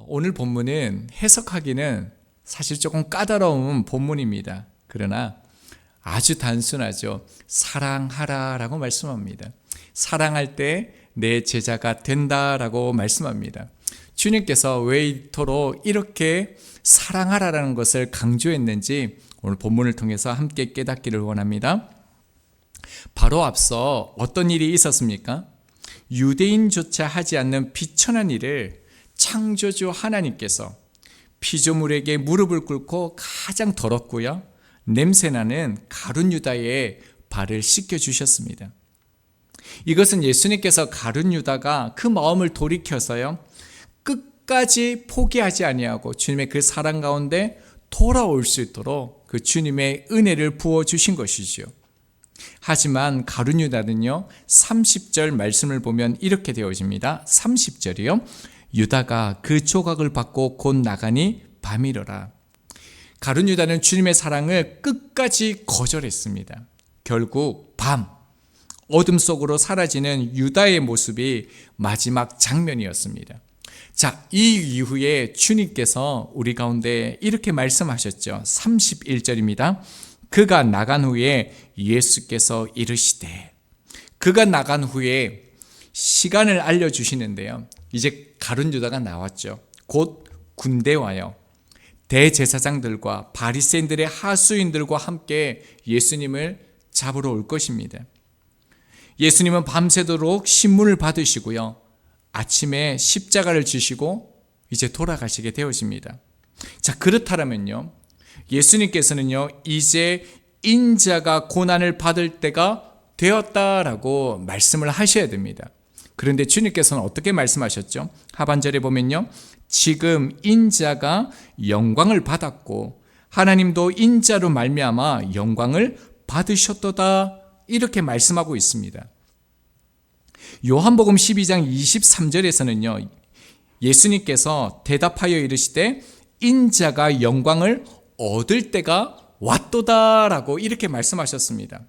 오늘 본문은 해석하기는 사실 조금 까다로운 본문입니다. 그러나 아주 단순하죠. 사랑하라 라고 말씀합니다. 사랑할 때 내 제자가 된다라고 말씀합니다. 주님께서 왜 이토록 이렇게 사랑하라라는 것을 강조했는지 오늘 본문을 통해서 함께 깨닫기를 원합니다. 바로 앞서 어떤 일이 있었습니까? 유대인조차 하지 않는 비천한 일을 창조주 하나님께서 피조물에게 무릎을 꿇고 가장 더럽고요, 냄새나는 가룟 유다의 발을 씻겨주셨습니다. 이것은 예수님께서 가룟 유다가 그 마음을 돌이켜서요, 끝까지 포기하지 아니하고 주님의 그 사랑 가운데 돌아올 수 있도록 그 주님의 은혜를 부어주신 것이죠. 하지만 가룟 유다는요, 30절 말씀을 보면 이렇게 되어집니다. 30절이요. 유다가 그 조각을 받고 곧 나가니 밤이러라. 가룟 유다는 주님의 사랑을 끝까지 거절했습니다. 결국 밤, 어둠 속으로 사라지는 유다의 모습이 마지막 장면이었습니다. 자, 이 이후에 주님께서 우리 가운데 이렇게 말씀하셨죠. 31절입니다. 그가 나간 후에 예수께서 이르시되, 그가 나간 후에 시간을 알려주시는데요. 이제 가룟 유다가 나왔죠. 곧 군대와요, 대제사장들과 바리새인들의 하수인들과 함께 예수님을 잡으러 올 것입니다. 예수님은 밤새도록 신문을 받으시고요, 아침에 십자가를 지시고 이제 돌아가시게 되어집니다. 자, 그렇다면요, 예수님께서는요, 이제 인자가 고난을 받을 때가 되었다라고 말씀을 하셔야 됩니다. 그런데 주님께서는 어떻게 말씀하셨죠? 하반절에 보면요, 지금 인자가 영광을 받았고 하나님도 인자로 말미암아 영광을 받으셨도다, 이렇게 말씀하고 있습니다. 요한복음 12장 23절에서는요, 예수님께서 대답하여 이르시되 인자가 영광을 얻을 때가 왔도다라고 이렇게 말씀하셨습니다.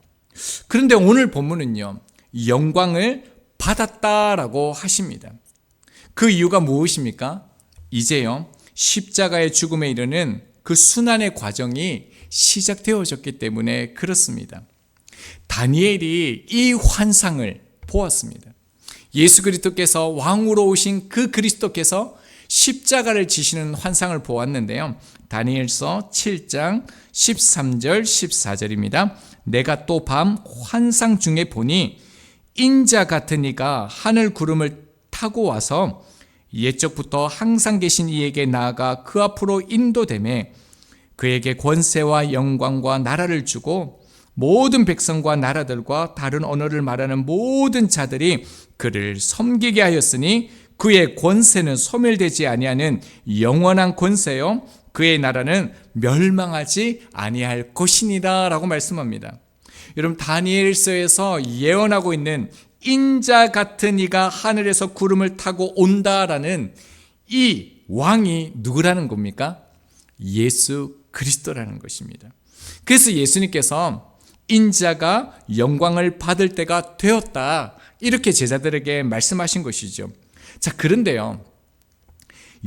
그런데 오늘 본문은요, 영광을 받았다라고 하십니다. 그 이유가 무엇입니까? 이제요, 십자가의 죽음에 이르는 그 순환의 과정이 시작되어졌기 때문에 그렇습니다. 다니엘이 이 환상을 보았습니다. 예수 그리스도께서 왕으로 오신 그 그리스도께서 십자가를 지시는 환상을 보았는데요. 다니엘서 7장 13절 14절입니다. 내가 또 밤 환상 중에 보니 인자 같은 이가 하늘 구름을 타고 와서 옛적부터 항상 계신 이에게 나아가 그 앞으로 인도되매 그에게 권세와 영광과 나라를 주고 모든 백성과 나라들과 다른 언어를 말하는 모든 자들이 그를 섬기게 하였으니 그의 권세는 소멸되지 아니하는 영원한 권세요, 그의 나라는 멸망하지 아니할 것이니라 라고 말씀합니다. 여러분, 다니엘서에서 예언하고 있는 인자 같은 이가 하늘에서 구름을 타고 온다라는 이 왕이 누구라는 겁니까? 예수 그리스도라는 것입니다. 그래서 예수님께서 인자가 영광을 받을 때가 되었다, 이렇게 제자들에게 말씀하신 것이죠. 자, 그런데요,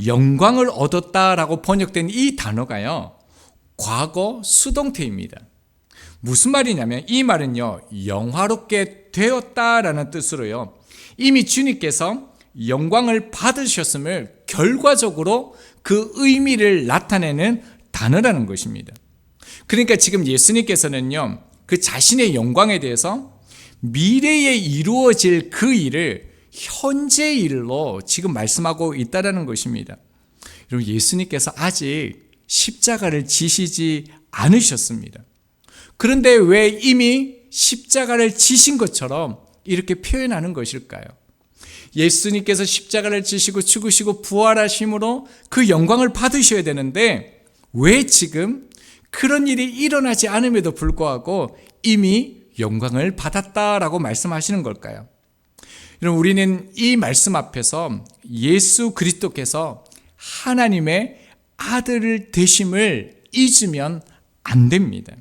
영광을 얻었다라고 번역된 이 단어가요, 과거 수동태입니다. 무슨 말이냐면 이 말은요, 영화롭게 되었다라는 뜻으로요, 이미 주님께서 영광을 받으셨음을 결과적으로 그 의미를 나타내는 단어라는 것입니다. 그러니까 지금 예수님께서는요, 그 자신의 영광에 대해서 미래에 이루어질 그 일을 현재 일로 지금 말씀하고 있다는 것입니다. 여러분, 예수님께서 아직 십자가를 지시지 않으셨습니다. 그런데 왜 이미 십자가를 지신 것처럼 이렇게 표현하는 것일까요? 예수님께서 십자가를 지시고 죽으시고 부활하심으로 그 영광을 받으셔야 되는데 왜 지금 그런 일이 일어나지 않음에도 불구하고 이미 영광을 받았다라고 말씀하시는 걸까요? 여러분, 우리는 이 말씀 앞에서 예수 그리스도께서 하나님의 아들 되심을 잊으면 안 됩니다.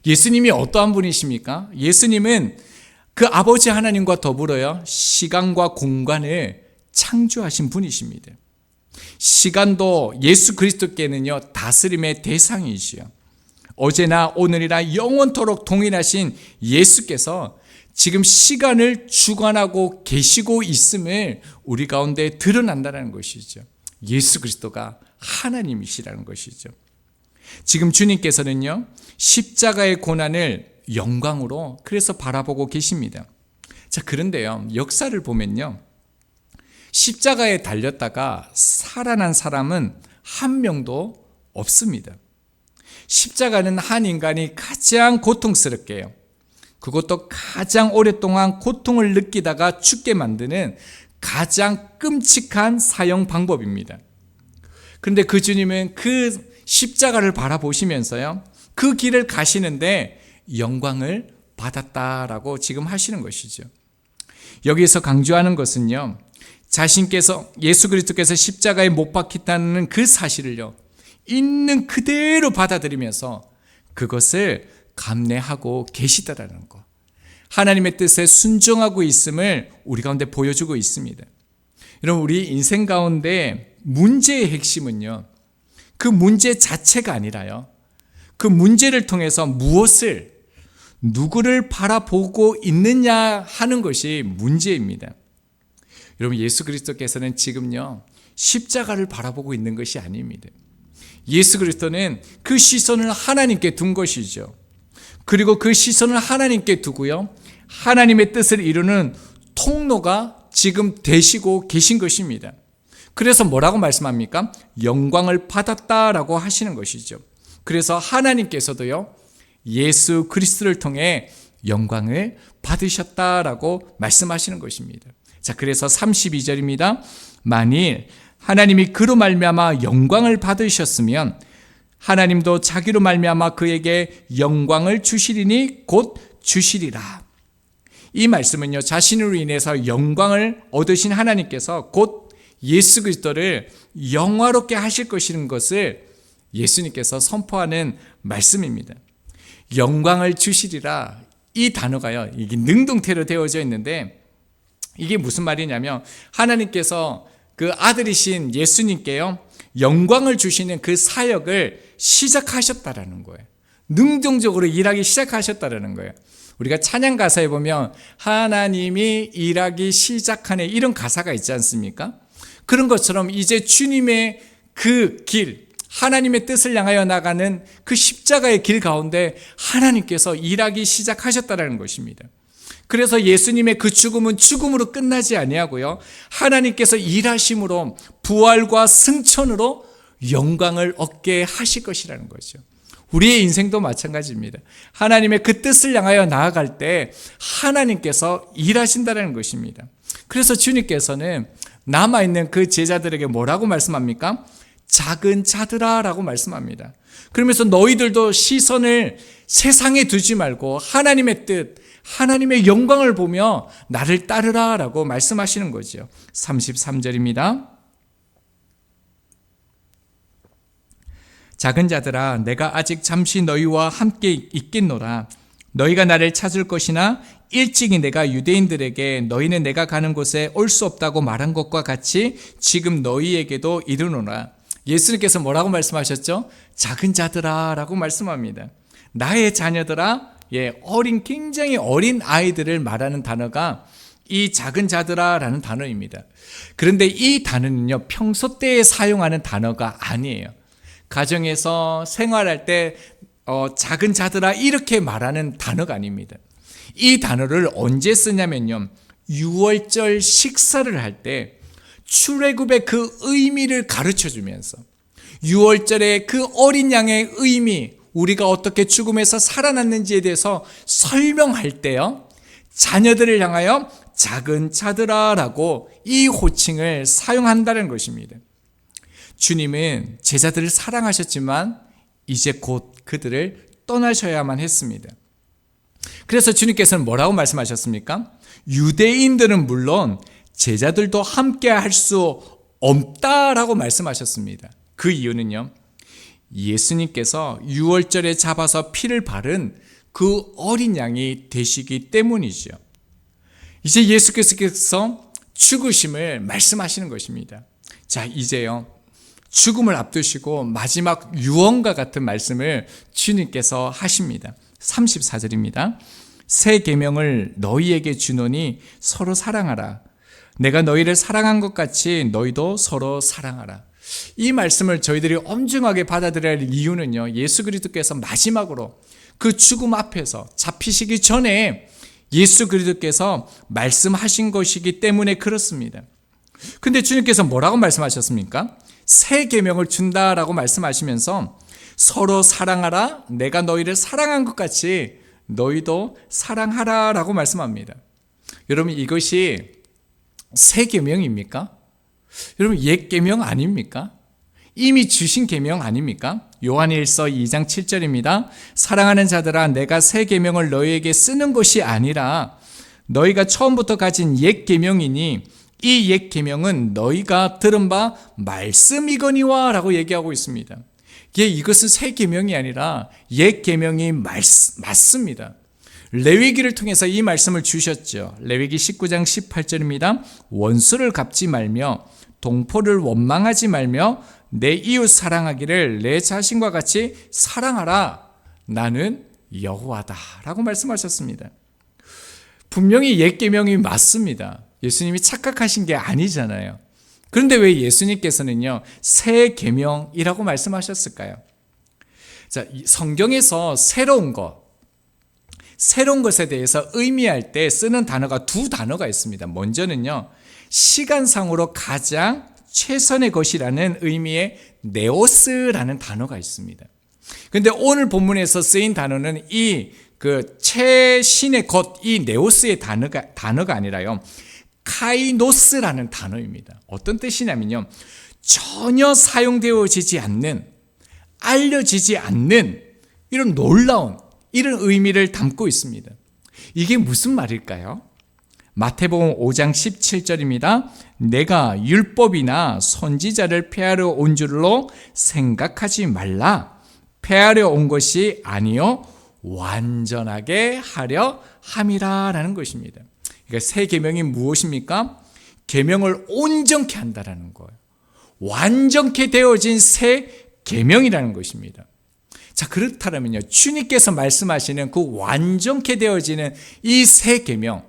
예수님이 어떠한 분이십니까? 예수님은 그 아버지 하나님과 더불어요, 시간과 공간을 창조하신 분이십니다. 시간도 예수 그리스도께는요 다스림의 대상이시요. 어제나 오늘이나 영원토록 동일하신 예수께서 지금 시간을 주관하고 계시고 있음을 우리 가운데 드러난다는 것이죠. 예수 그리스도가 하나님이시라는 것이죠. 지금 주님께서는요 십자가의 고난을 영광으로 그래서 바라보고 계십니다. 자, 그런데요 역사를 보면요 십자가에 달렸다가 살아난 사람은 한 명도 없습니다. 십자가는 한 인간이 가장 고통스럽게요, 그것도 가장 오랫동안 고통을 느끼다가 죽게 만드는 가장 끔찍한 사형 방법입니다. 그런데 그 주님은 그 십자가를 바라보시면서요 그 길을 가시는데 영광을 받았다라고 지금 하시는 것이죠. 여기서 강조하는 것은요 자신께서 예수 그리스도께서 십자가에 못 박혔다는 그 사실을요 있는 그대로 받아들이면서 그것을 감내하고 계시다라는 것, 하나님의 뜻에 순종하고 있음을 우리 가운데 보여주고 있습니다. 여러분, 우리 인생 가운데 문제의 핵심은요 그 문제 자체가 아니라요 그 문제를 통해서 무엇을, 누구를 바라보고 있느냐 하는 것이 문제입니다. 여러분, 예수 그리스도께서는 지금요 십자가를 바라보고 있는 것이 아닙니다. 예수 그리스도는 그 시선을 하나님께 둔 것이죠. 그리고 그 시선을 하나님께 두고요 하나님의 뜻을 이루는 통로가 지금 되시고 계신 것입니다. 그래서 뭐라고 말씀합니까? 영광을 받았다라고 하시는 것이죠. 그래서 하나님께서도요 예수 그리스도를 통해 영광을 받으셨다라고 말씀하시는 것입니다. 자, 그래서 32절입니다. 만일 하나님이 그로 말미암아 영광을 받으셨으면 하나님도 자기로 말미암아 그에게 영광을 주시리니 곧 주시리라. 이 말씀은요 자신으로 인해서 영광을 얻으신 하나님께서 곧 예수 그리스도를 영화롭게 하실 것이라는 것을 예수님께서 선포하는 말씀입니다. 영광을 주시리라, 이 단어가요 이게 능동태로 되어져 있는데 이게 무슨 말이냐면 하나님께서 그 아들이신 예수님께요 영광을 주시는 그 사역을 시작하셨다라는 거예요. 능동적으로 일하기 시작하셨다라는 거예요. 우리가 찬양 가사에 보면 하나님이 일하기 시작하네, 이런 가사가 있지 않습니까? 그런 것처럼 이제 주님의 그 길, 하나님의 뜻을 향하여 나가는 그 십자가의 길 가운데 하나님께서 일하기 시작하셨다는 것입니다. 그래서 예수님의 그 죽음은 죽음으로 끝나지 아니하고요 하나님께서 일하심으로 부활과 승천으로 영광을 얻게 하실 것이라는 거죠. 우리의 인생도 마찬가지입니다. 하나님의 그 뜻을 향하여 나아갈 때 하나님께서 일하신다는 것입니다. 그래서 주님께서는 남아있는 그 제자들에게 뭐라고 말씀합니까? 작은 자들아 라고 말씀합니다. 그러면서 너희들도 시선을 세상에 두지 말고 하나님의 뜻, 하나님의 영광을 보며 나를 따르라 라고 말씀하시는 거죠. 33절입니다. 작은 자들아, 내가 아직 잠시 너희와 함께 있겠노라. 너희가 나를 찾을 것이나 일찍이 내가 유대인들에게 너희는 내가 가는 곳에 올 수 없다고 말한 것과 같이 지금 너희에게도 이르노라. 예수님께서 뭐라고 말씀하셨죠? 작은 자들아 라고 말씀합니다. 나의 자녀들아, 굉장히 어린 아이들을 말하는 단어가 이 작은 자들아 라는 단어입니다. 그런데 이 단어는요 평소 때에 사용하는 단어가 아니에요. 가정에서 생활할 때 작은 자들아 이렇게 말하는 단어가 아닙니다. 이 단어를 언제 쓰냐면요 6월절 식사를 할 때 출애굽의 그 의미를 가르쳐주면서 6월절의 그 어린 양의 의미, 우리가 어떻게 죽음에서 살아났는지에 대해서 설명할 때요 자녀들을 향하여 작은 자들아 라고 이 호칭을 사용한다는 것입니다. 주님은 제자들을 사랑하셨지만 이제 곧 그들을 떠나셔야만 했습니다. 그래서 주님께서는 뭐라고 말씀하셨습니까? 유대인들은 물론 제자들도 함께 할 수 없다라고 말씀하셨습니다. 그 이유는요 예수님께서 유월절에 잡아서 피를 바른 그 어린 양이 되시기 때문이죠. 이제 예수께서 죽으심을 말씀하시는 것입니다. 자, 이제요 죽음을 앞두시고 마지막 유언과 같은 말씀을 주님께서 하십니다. 34절입니다. 새 계명을 너희에게 주노니 서로 사랑하라. 내가 너희를 사랑한 것 같이 너희도 서로 사랑하라. 이 말씀을 저희들이 엄중하게 받아들여야 할 이유는요, 예수 그리스도께서 마지막으로 그 죽음 앞에서 잡히시기 전에 예수 그리스도께서 말씀하신 것이기 때문에 그렇습니다. 근데 주님께서 뭐라고 말씀하셨습니까? 새 계명을 준다라고 말씀하시면서 서로 사랑하라. 내가 너희를 사랑한 것 같이 너희도 사랑하라 라고 말씀합니다. 여러분, 이것이 새 계명입니까? 여러분, 옛 계명 아닙니까? 이미 주신 계명 아닙니까? 요한일서 2장 7절입니다. 사랑하는 자들아, 내가 새 계명을 너희에게 쓰는 것이 아니라 너희가 처음부터 가진 옛 계명이니 이 옛 계명은 너희가 들은 바 말씀이거니와 라고 얘기하고 있습니다. 이것은 새 계명이 아니라 옛 계명이 맞습니다. 레위기를 통해서 이 말씀을 주셨죠. 레위기 19장 18절입니다. 원수를 갚지 말며 동포를 원망하지 말며 내 이웃 사랑하기를 내 자신과 같이 사랑하라. 나는 여호와다 라고 말씀하셨습니다. 분명히 옛 계명이 맞습니다. 예수님이 착각하신 게 아니잖아요. 그런데 왜 예수님께서는요, 새 계명이라고 말씀하셨을까요? 자, 성경에서 새로운 것에 대해서 의미할 때 쓰는 단어가 두 단어가 있습니다. 먼저는요, 시간상으로 가장 최선의 것이라는 의미의 네오스라는 단어가 있습니다. 그런데 오늘 본문에서 쓰인 단어는 최신의 것, 이 네오스의 단어가 아니라요, 카이노스라는 단어입니다. 어떤 뜻이냐면요, 전혀 사용되어지지 않는, 알려지지 않는 이런 놀라운 이런 의미를 담고 있습니다. 이게 무슨 말일까요? 마태복음 5장 17절입니다. 내가 율법이나 선지자를 폐하려 온 줄로 생각하지 말라. 폐하려 온 것이 아니요 완전하게 하려 함이라 라는 것입니다. 그러니까 새 계명이 무엇입니까? 계명을 온전케 한다라는 거예요. 완전케 되어진 새 계명이라는 것입니다. 자, 그렇다면요, 주님께서 말씀하시는 그 완전케 되어지는 이 새 계명,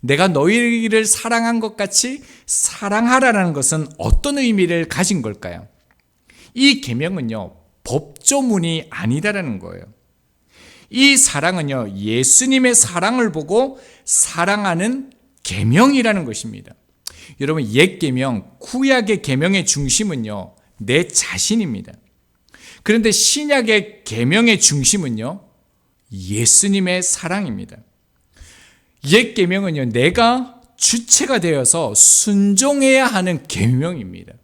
내가 너희를 사랑한 것 같이 사랑하라는 것은 어떤 의미를 가진 걸까요? 이 계명은요, 법조문이 아니다라는 거예요. 이 사랑은요, 예수님의 사랑을 보고 사랑하는 계명이라는 것입니다. 여러분, 옛 계명, 구약의 계명의 중심은요, 내 자신입니다. 그런데 신약의 계명의 중심은요, 예수님의 사랑입니다. 옛 계명은요, 내가 주체가 되어서 순종해야 하는 계명입니다.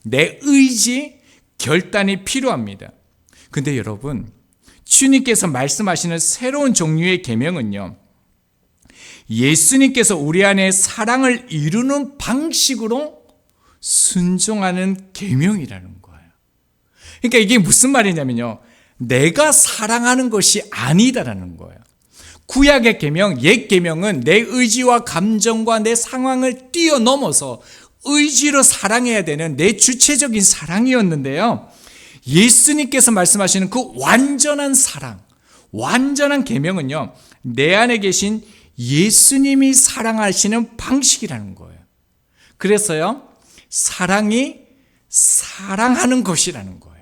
내 의지, 결단이 필요합니다. 근데 여러분, 주님께서 말씀하시는 새로운 종류의 계명은요, 예수님께서 우리 안에 사랑을 이루는 방식으로 순종하는 계명이라는 거예요. 그러니까 이게 무슨 말이냐면요, 내가 사랑하는 것이 아니다라는 거예요. 구약의 계명, 옛 계명은 내 의지와 감정과 내 상황을 뛰어넘어서 의지로 사랑해야 되는 내 주체적인 사랑이었는데요, 예수님께서 말씀하시는 그 완전한 사랑, 완전한 계명은요, 내 안에 계신 예수님이 사랑하시는 방식이라는 거예요. 그래서요, 사랑이 사랑하는 것이라는 거예요.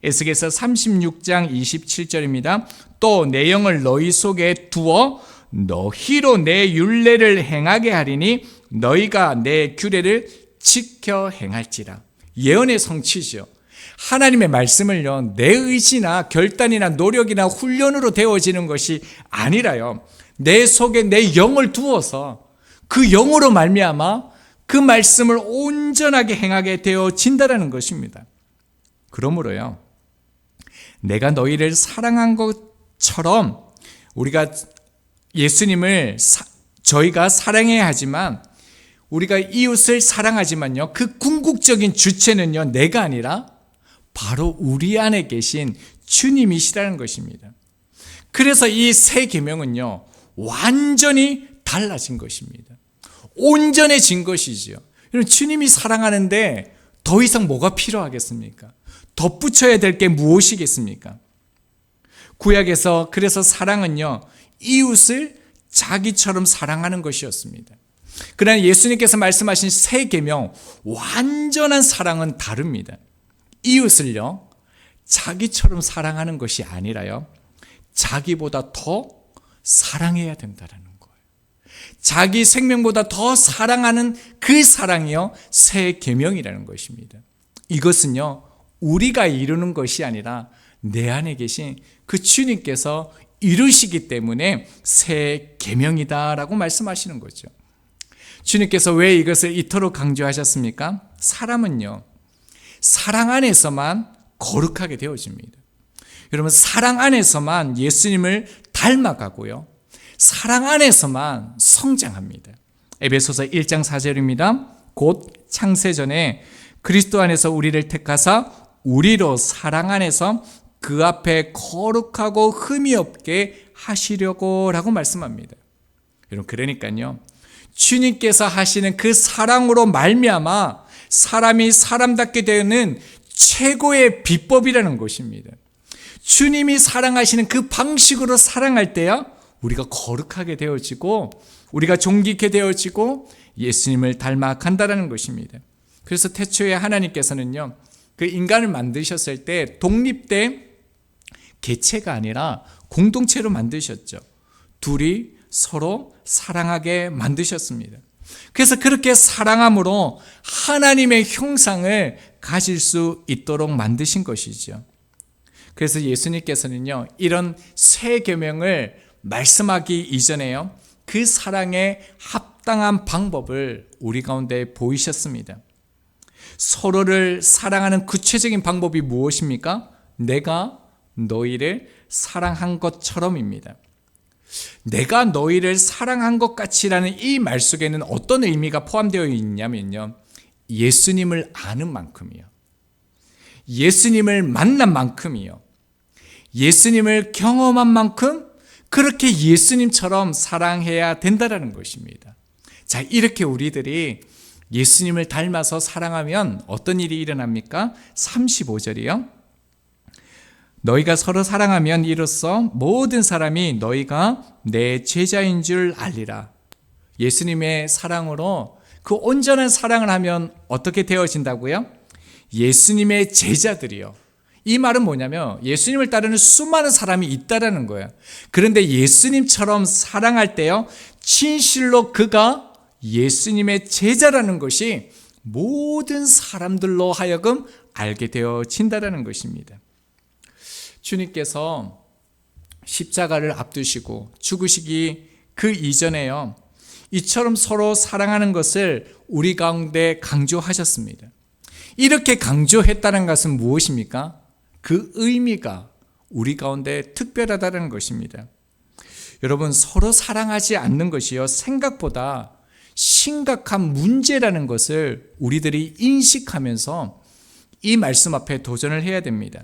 에스겔서 36장 27절입니다. 또 내 영을 너희 속에 두어 너희로 내 율례를 행하게 하리니 너희가 내 규례를 지켜 행할지라. 예언의 성취죠. 하나님의 말씀을요, 내 의지나 결단이나 노력이나 훈련으로 되어지는 것이 아니라요, 내 속에 내 영을 두어서 그 영으로 말미암아 그 말씀을 온전하게 행하게 되어진다라는 것입니다. 그러므로요, 내가 너희를 사랑한 것처럼 우리가 예수님을 저희가 사랑해야 하지만, 우리가 이웃을 사랑하지만요, 그 궁극적인 주체는요, 내가 아니라 바로 우리 안에 계신 주님이시라는 것입니다. 그래서 이 새 계명은요, 완전히 달라진 것입니다. 온전해진 것이죠. 주님이 사랑하는데 더 이상 뭐가 필요하겠습니까? 덧붙여야 될 게 무엇이겠습니까? 구약에서 그래서 사랑은요, 이웃을 자기처럼 사랑하는 것이었습니다. 그러나 예수님께서 말씀하신 새 계명, 완전한 사랑은 다릅니다. 이웃을요, 자기처럼 사랑하는 것이 아니라요, 자기보다 더 사랑해야 된다는 거예요. 자기 생명보다 더 사랑하는 그 사랑이요, 새 계명이라는 것입니다. 이것은요, 우리가 이루는 것이 아니라 내 안에 계신 그 주님께서 이루시기 때문에 새 계명이다라고 말씀하시는 거죠. 주님께서 왜 이것을 이토록 강조하셨습니까? 사람은요, 사랑 안에서만 거룩하게 되어집니다. 여러분, 사랑 안에서만 예수님을 닮아가고요, 사랑 안에서만 성장합니다. 에베소서 1장 4절입니다. 곧 창세전에 그리스도 안에서 우리를 택하사 우리로 사랑 안에서 그 앞에 거룩하고 흠이 없게 하시려고 라고 말씀합니다. 여러분, 그러니까요, 주님께서 하시는 그 사랑으로 말미암아 사람이 사람답게 되는 최고의 비법이라는 것입니다. 주님이 사랑하시는 그 방식으로 사랑할 때야 우리가 거룩하게 되어지고 우리가 존귀케 되어지고 예수님을 닮아간다는 것입니다. 그래서 태초에 하나님께서는요, 그 인간을 만드셨을 때 독립된 개체가 아니라 공동체로 만드셨죠. 둘이 서로 사랑하게 만드셨습니다. 그래서 그렇게 사랑함으로 하나님의 형상을 가질 수 있도록 만드신 것이죠. 그래서 예수님께서는요, 이런 새 계명을 말씀하기 이전에요, 그 사랑의 합당한 방법을 우리 가운데 보이셨습니다. 서로를 사랑하는 구체적인 방법이 무엇입니까? 내가 너희를 사랑한 것처럼입니다. 내가 너희를 사랑한 것 같이라는 이 말 속에는 어떤 의미가 포함되어 있냐면요, 예수님을 아는 만큼이요, 예수님을 만난 만큼이요, 예수님을 경험한 만큼 그렇게 예수님처럼 사랑해야 된다는 것입니다. 자, 이렇게 우리들이 예수님을 닮아서 사랑하면 어떤 일이 일어납니까? 35절이요. 너희가 서로 사랑하면 이로써 모든 사람이 너희가 내 제자인 줄 알리라. 예수님의 사랑으로 그 온전한 사랑을 하면 어떻게 되어진다고요? 예수님의 제자들이요. 이 말은 뭐냐면 예수님을 따르는 수많은 사람이 있다라는 거예요. 그런데 예수님처럼 사랑할 때요, 진실로 그가 예수님의 제자라는 것이 모든 사람들로 하여금 알게 되어진다라는 것입니다. 주님께서 십자가를 앞두시고 죽으시기 그 이전에요, 이처럼 서로 사랑하는 것을 우리 가운데 강조하셨습니다. 이렇게 강조했다는 것은 무엇입니까? 그 의미가 우리 가운데 특별하다는 것입니다. 여러분, 서로 사랑하지 않는 것이요, 생각보다 심각한 문제라는 것을 우리들이 인식하면서 이 말씀 앞에 도전을 해야 됩니다.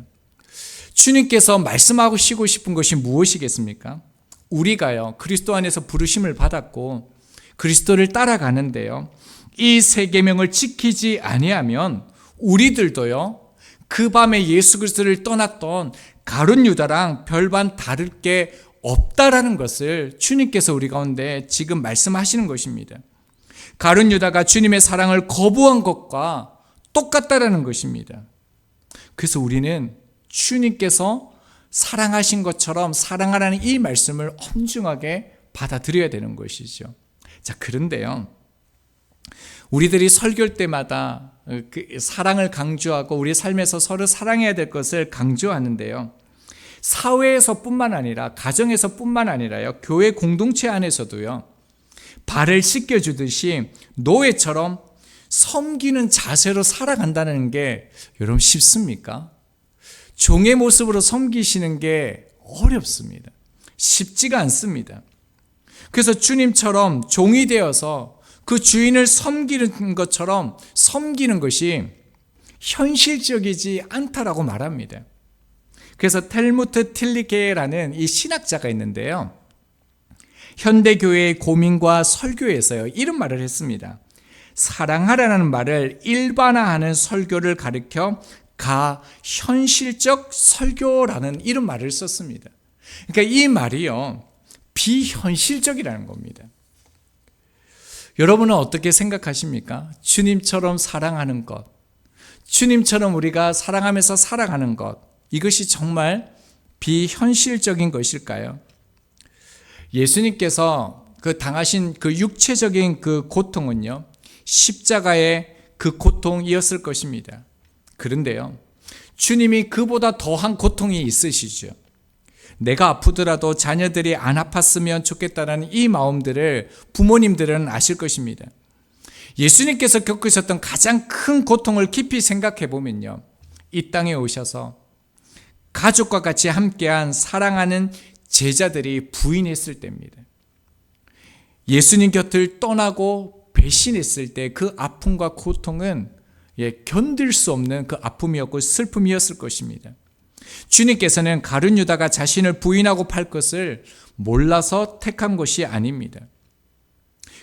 주님께서 말씀하시고 싶은 것이 무엇이겠습니까? 우리가요, 그리스도 안에서 부르심을 받았고 그리스도를 따라가는데요, 이 새 계명을 지키지 아니하면 우리들도요, 그 밤에 예수 그리스도를 떠났던 가룟 유다랑 별반 다를 게 없다라는 것을 주님께서 우리 가운데 지금 말씀하시는 것입니다. 가룟 유다가 주님의 사랑을 거부한 것과 똑같다라는 것입니다. 그래서 우리는 주님께서 사랑하신 것처럼 사랑하라는 이 말씀을 엄중하게 받아들여야 되는 것이죠. 자, 그런데요, 우리들이 설교할 때마다 그 사랑을 강조하고 우리 삶에서 서로 사랑해야 될 것을 강조하는데요, 사회에서뿐만 아니라 가정에서뿐만 아니라요, 교회 공동체 안에서도요, 발을 씻겨주듯이 노예처럼 섬기는 자세로 살아간다는 게 여러분 쉽습니까? 종의 모습으로 섬기시는 게 어렵습니다. 쉽지가 않습니다. 그래서 주님처럼 종이 되어서 그 주인을 섬기는 것처럼 섬기는 것이 현실적이지 않다라고 말합니다. 그래서 텔무트 틸리게라는 이 신학자가 있는데요, 현대교회의 고민과 설교에서요, 이런 말을 했습니다. 사랑하라는 말을 일반화하는 설교를 가리켜 가현실적 설교라는 이런 말을 썼습니다. 그러니까 이 말이요, 비현실적이라는 겁니다. 여러분은 어떻게 생각하십니까? 주님처럼 사랑하는 것, 주님처럼 우리가 사랑하면서 살아가는 것, 이것이 정말 비현실적인 것일까요? 예수님께서 당하신 그 육체적인 그 고통은요, 십자가의 그 고통이었을 것입니다. 그런데요, 주님이 그보다 더한 고통이 있으시죠. 내가 아프더라도 자녀들이 안 아팠으면 좋겠다는 이 마음들을 부모님들은 아실 것입니다. 예수님께서 겪으셨던 가장 큰 고통을 깊이 생각해 보면요, 이 땅에 오셔서 가족과 같이 함께한 사랑하는 제자들이 부인했을 때입니다. 예수님 곁을 떠나고 배신했을 때 그 아픔과 고통은 견딜 수 없는 그 아픔이었고 슬픔이었을 것입니다. 주님께서는 가룟 유다가 자신을 부인하고 팔 것을 몰라서 택한 것이 아닙니다.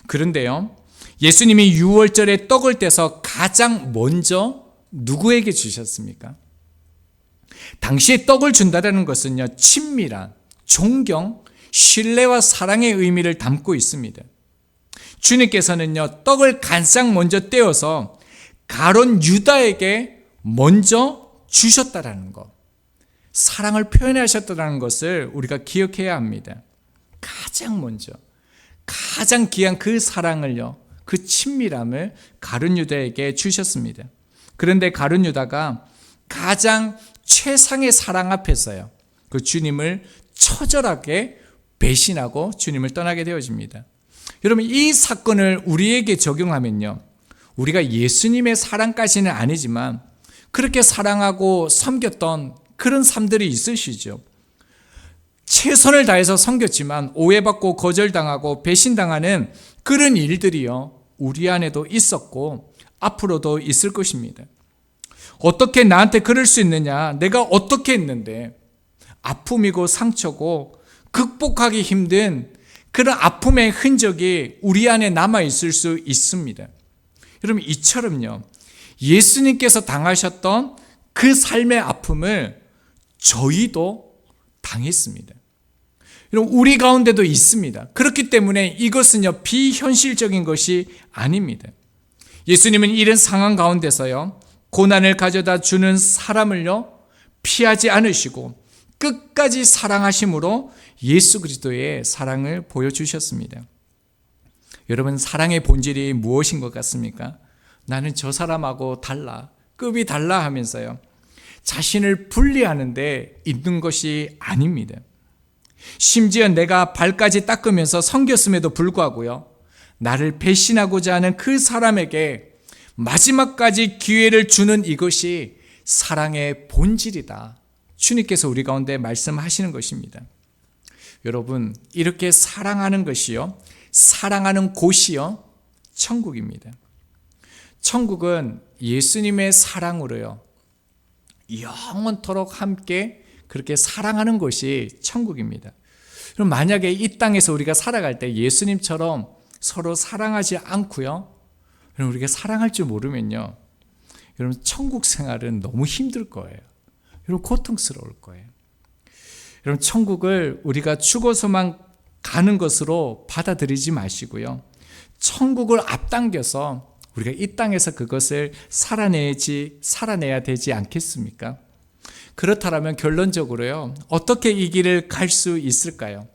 그런데요, 예수님이 유월절에 떡을 떼서 가장 먼저 누구에게 주셨습니까? 당시에 떡을 준다는 것은요, 친밀한 존경, 신뢰와 사랑의 의미를 담고 있습니다. 주님께서는요, 떡을 가장 먼저 떼어서 가룟 유다에게 먼저 주셨다라는 것, 사랑을 표현하셨다는 것을 우리가 기억해야 합니다. 가장 먼저, 가장 귀한 그 사랑을요, 그 친밀함을 가룟 유다에게 주셨습니다. 그런데 가룟 유다가 가장 최상의 사랑 앞에서요, 그 주님을 처절하게 배신하고 주님을 떠나게 되어집니다. 여러분, 이 사건을 우리에게 적용하면요, 우리가 예수님의 사랑까지는 아니지만 그렇게 사랑하고 섬겼던 그런 삶들이 있으시죠. 최선을 다해서 섬겼지만 오해받고 거절당하고 배신당하는 그런 일들이요, 우리 안에도 있었고 앞으로도 있을 것입니다. 어떻게 나한테 그럴 수 있느냐, 내가 어떻게 했는데, 아픔이고 상처고 극복하기 힘든 그런 아픔의 흔적이 우리 안에 남아있을 수 있습니다. 여러분, 이처럼요, 예수님께서 당하셨던 그 삶의 아픔을 저희도 당했습니다. 여러분, 우리 가운데도 있습니다. 그렇기 때문에 이것은요, 비현실적인 것이 아닙니다. 예수님은 이런 상황 가운데서요, 고난을 가져다 주는 사람을요, 피하지 않으시고 끝까지 사랑하심으로 예수 그리스도의 사랑을 보여주셨습니다. 여러분, 사랑의 본질이 무엇인 것 같습니까? 나는 저 사람하고 달라, 급이 달라 하면서요, 자신을 분리하는 데 있는 것이 아닙니다. 심지어 내가 발까지 닦으면서 섬겼음에도 불구하고요, 나를 배신하고자 하는 그 사람에게 마지막까지 기회를 주는 이것이 사랑의 본질이다, 주님께서 우리 가운데 말씀하시는 것입니다. 여러분, 이렇게 사랑하는 것이요, 사랑하는 곳이요, 천국입니다. 천국은 예수님의 사랑으로요, 영원토록 함께 그렇게 사랑하는 곳이 천국입니다. 그럼 만약에 이 땅에서 우리가 살아갈 때 예수님처럼 서로 사랑하지 않고요, 그럼 우리가 사랑할 줄 모르면요, 여러분, 천국 생활은 너무 힘들 거예요. 여러분, 고통스러울 거예요. 여러분, 천국을 우리가 죽어서만 가는 것으로 받아들이지 마시고요, 천국을 앞당겨서 우리가 이 땅에서 그것을 살아내야 되지 않겠습니까? 그렇다면 결론적으로요, 어떻게 이 길을 갈 수 있을까요?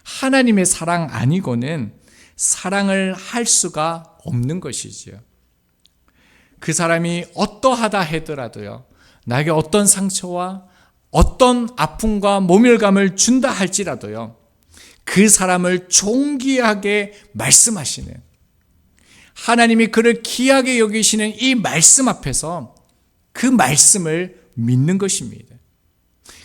하나님의 사랑 아니고는 사랑을 할 수가 없는 것이지요. 그 사람이 어떠하다 하더라도요, 나에게 어떤 상처와 어떤 아픔과 모멸감을 준다 할지라도요, 그 사람을 존귀하게 말씀하시는, 하나님이 그를 귀하게 여기시는 이 말씀 앞에서 그 말씀을 믿는 것입니다.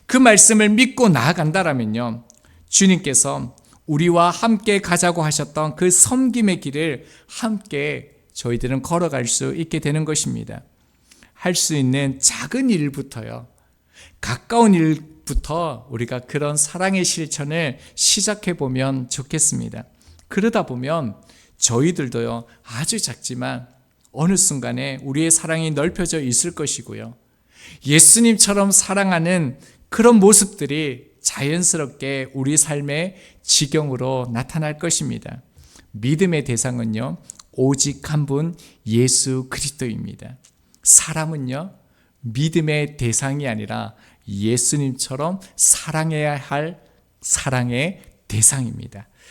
그 말씀을 믿고 나아간다라면요, 주님께서 우리와 함께 가자고 하셨던 그 섬김의 길을 함께 저희들은 걸어갈 수 있게 되는 것입니다. 할 수 있는 작은 일부터요, 가까운 일부터 우리가 그런 사랑의 실천을 시작해 보면 좋겠습니다. 그러다 보면 저희들도요, 아주 작지만 어느 순간에 우리의 사랑이 넓혀져 있을 것이고요. 예수님처럼 사랑하는 그런 모습들이 자연스럽게 우리 삶의 지경으로 나타날 것입니다. 믿음의 대상은요, 오직 한 분 예수 그리스도입니다. 사람은요, 믿음의 대상이 아니라 예수님처럼 사랑해야 할 사랑의 대상입니다.